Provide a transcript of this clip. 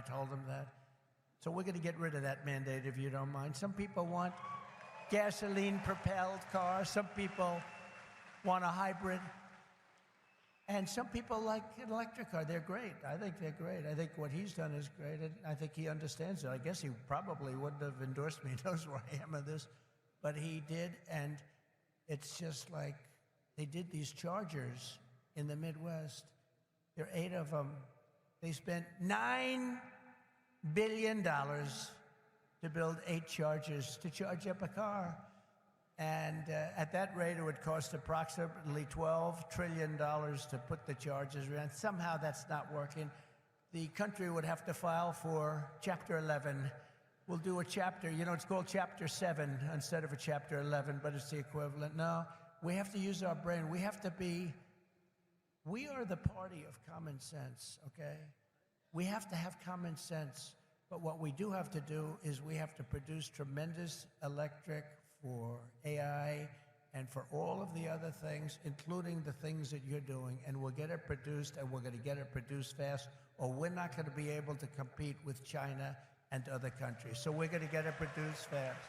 I told him that. So we're going to get rid of that mandate, if you don't mind. Some people want gasoline-propelled cars. Some people want a hybrid. And some people like an electric car. They're great. I think they're great. I think what he's done is great. And I think he understands it. I guess he probably wouldn't have endorsed me. He knows where I am on this. But he did. And it's just like they did these chargers in the Midwest. There are 8 of them. They spent $9 billion to build 8 chargers to charge up a car. And at that rate, it would cost approximately $12 trillion to put the chargers around. Somehow that's not working. The country would have to file for Chapter 11. We'll do a chapter, it's called Chapter 7 instead of a Chapter 11, but it's the equivalent. No, we have to use our brain. We are the party of common sense, okay? We have to have common sense, but what we do have to do is we have to produce tremendous electric for AI and for all of the other things, including the things that you're doing, and we'll get it produced, and we're going to get it produced fast, or we're not going to be able to compete with China and other countries. So we're going to get it produced fast.